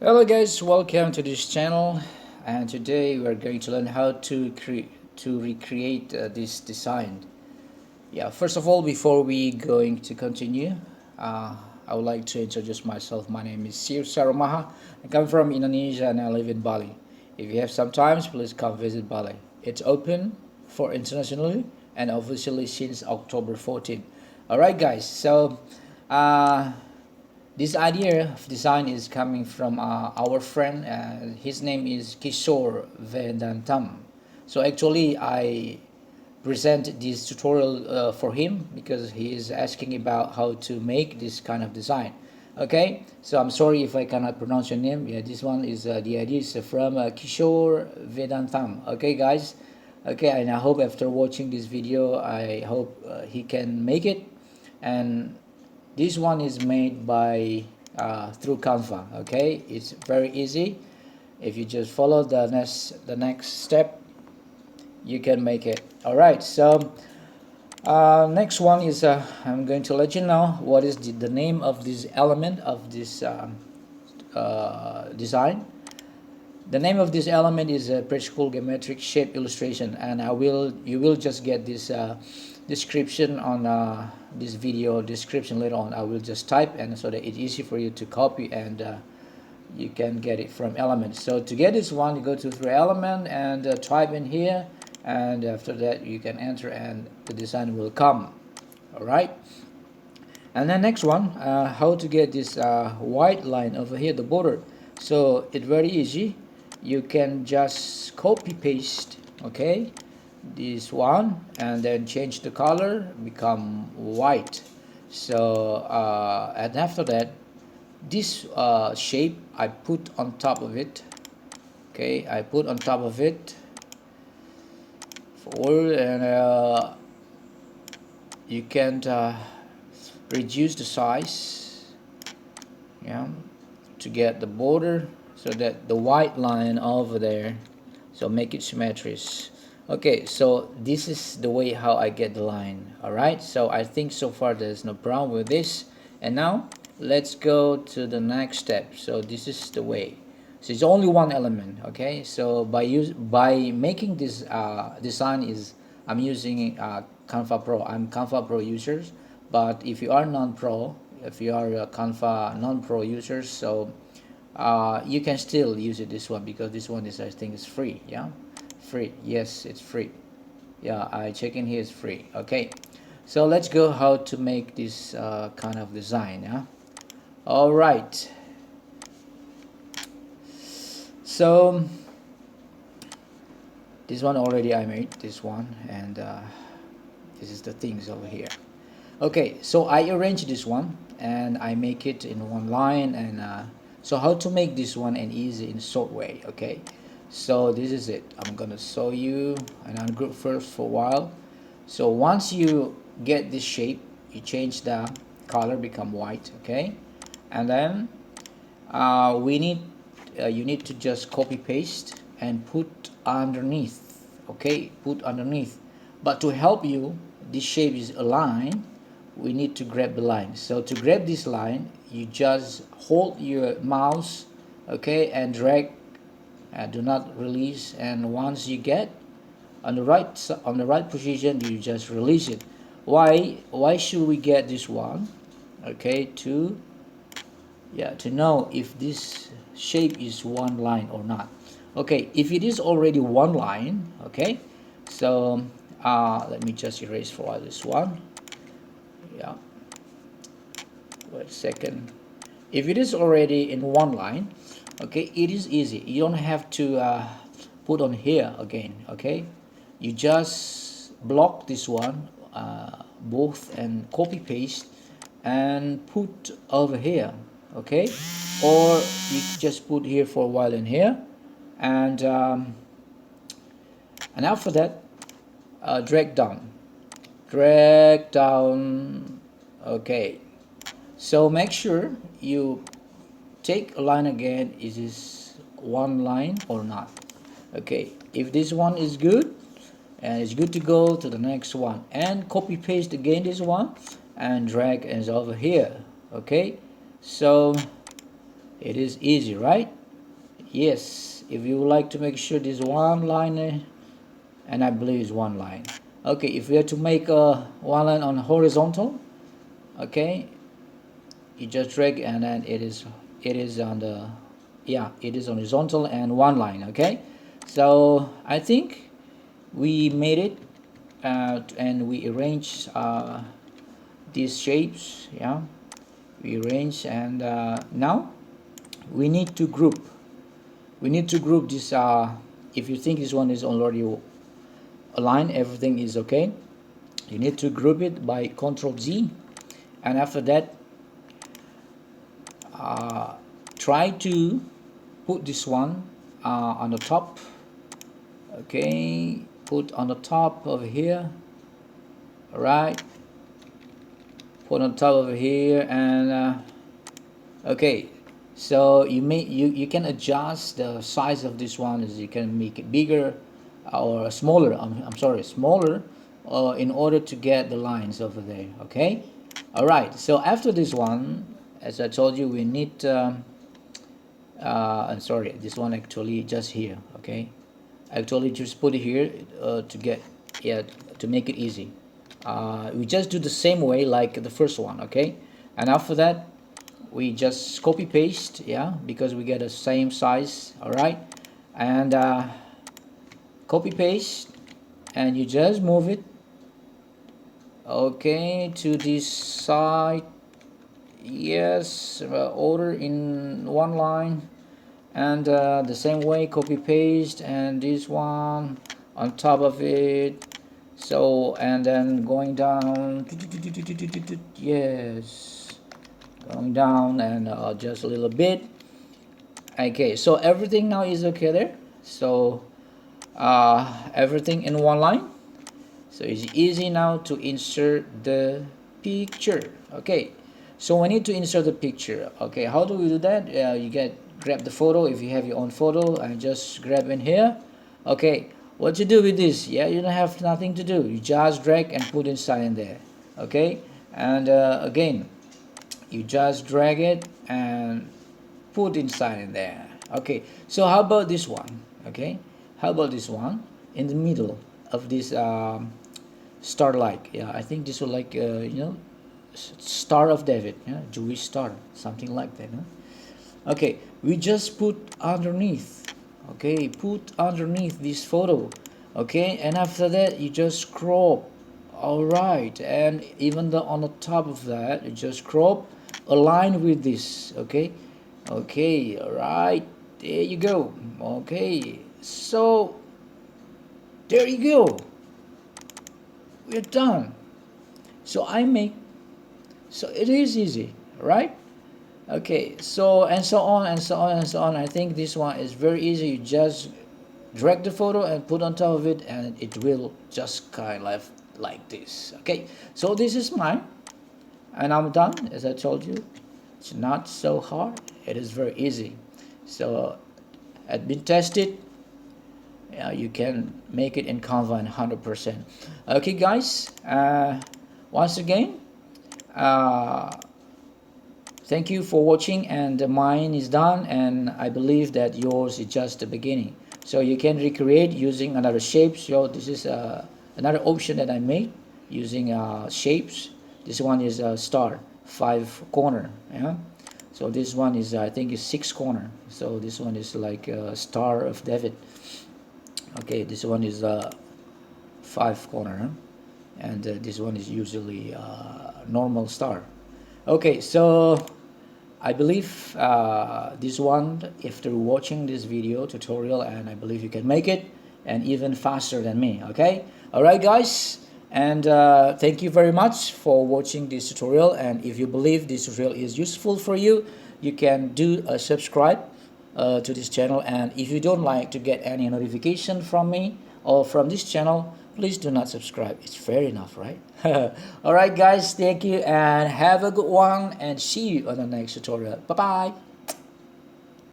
Hello guys, welcome to this channel, and today we are going to learn how to recreate this design. First of all, before we going to continue, I would like to introduce myself. My name is Sir Sarumaha. I come from Indonesia and I live in Bali. If you have some time, please come visit Bali. It's open for internationally and officially since October 14. Alright guys, so this idea of design is coming from our friend. His name is Kishore Vedantam. So actually, I present this tutorial for him because he is asking about how to make this kind of design. Okay, so I'm sorry if I cannot pronounce your name. This one is the idea is from Kishore Vedantam. Okay, guys. Okay, and I hope after watching this video, I hope he can make it. And this one is made by through Canva. Okay, it's very easy. If you just follow the next step, you can make it. All right, so next one is I'm going to let you know what is the name of this element of this design. The name of this element is Preschool geometric shape illustration, and you will just get this description on this video description later on. I will just type, and so that it's easy for you to copy, and you can get it from elements. So to get this one, you go to through element and type in here, and after that you can enter and the design will come. All right, and then next one, how to get this white line over here, the border. So it's very easy. You can just copy paste, okay, this one, and then change the color, become white. So and after that, this shape I put on top of it. Okay, I put on top of it forward, and you can reduce the size, yeah, to get the border, so that the white line over there, so make it symmetric. Okay, so this is the way how I get the line. All right, so I think so far there's no problem with this. And now let's go to the next step. So this is the way. So it's only one element. Okay, so by making this design is I'm using Canva Pro. I'm Canva Pro users, but if you are non-pro, if you are a Canva non-pro users, so you can still use it, this one, because this one is, I think, is free. Yeah, free. Yes, it's free. Yeah, I check in here, it's free. Okay, so let's go how to make this kind of design. Yeah, all right, so this one already I made this one, and this is the things over here. Okay, so I arrange this one and I make it in one line, and so how to make this one and easy in short way. Okay, so this is it. I'm gonna show you and ungroup first for a while. So once you get this shape, you change the color, become white. Okay, and then you need to just copy paste and put underneath. Okay, put underneath, but to help you, this shape is aligned, we need to grab the line. So to grab this line, you just hold your mouse, okay, and drag, do not release, and once you get on the right position, you just release it. Why should we get this one? Okay, to know if this shape is one line or not. Okay, if it is already one line, okay, so let me just erase for this one. Yeah, wait a second. If it is already in one line, okay, it is easy. You don't have to put on here again. Okay, you just block this one both and copy paste and put over here. Okay, or you just put here for a while in here, and after that drag down. Okay, so make sure you take a line again. Is this one line or not? Okay, if this one is good and it's good to go to the next one, and copy paste again this one and drag is over here. Okay, so It is easy, right? Yes, if you would like to make sure this one line, and I believe it's one line. Okay, if we have to make a one line on horizontal, okay, you just drag and then it is on the, yeah, it is horizontal and one line. Okay, so I think we made it, and we arrange these shapes. Yeah, we arrange, and now we need to group. We need to group this. If you think this one is already aligned, everything is okay, you need to group it by Ctrl Z, and after that try to put this one on the top. Okay, put on the top over here. All right, put on top over here, and okay, so you can adjust the size of this one, as you can make it bigger or smaller. I'm sorry, smaller, in order to get the lines over there. Okay, all right, so after this one, as I told you, we need I'm sorry, this one actually just here. Okay, actually just put it here to get, yeah, to make it easy. We just do the same way like the first one. Okay, and after that we just copy paste, yeah, because we get the same size. All right, and copy paste, and you just move it, okay, to this side. Yes, order in one line, and the same way copy paste, and this one on top of it. So, and then going down, yes, going down, and just a little bit. Okay, so everything now is okay there. So everything in one line, so it's easy now to insert the picture. Okay, so we need to insert the picture. Okay, how do we do that? You grab the photo if you have your own photo, and just grab in here. Okay, what you do with this, yeah, you don't have nothing to do, you just drag and put inside in there. Okay, and again you just drag it and put inside in there. Okay, so how about this one? Okay, how about this one in the middle of this star, like, yeah, I think this will like Star of David, yeah, Jewish star, something like that, huh? Okay, we just put underneath. Okay, put underneath this photo. Okay, and after that you just crop. All right, and even though on the top of that you just crop, align with this. Okay, okay, all right, there you go. Okay, so there you go, we're done. So so it is easy, right? Okay, so and so on and so on and so on. I think this one is very easy. You just drag the photo and put on top of it, and it will just kind of like this. Okay, so this is mine, and I'm done. As I told you, it's not so hard, it is very easy. So it's been tested. You can make it in Canva in 100%. Okay guys, once again, thank you for watching, and mine is done, and I believe that yours is just the beginning. So you can recreate using another shape. So this is another option that I made using shapes. This one is a star, 5 corner, yeah. So this one is, I think, is 6 corner. So this one is like a Star of David. Okay, this one is 5 corner, huh? And this one is usually normal star. Okay, so I believe this one, after watching this video tutorial, and I believe you can make it, and even faster than me. Okay, all right guys, and thank you very much for watching this tutorial. And if you believe this tutorial is useful for you, you can do a subscribe to this channel. And if you don't like to get any notification from me or from this channel, please do not subscribe. It's fair enough, right? All right guys, thank you, and have a good one, and see you on the next tutorial. Bye bye.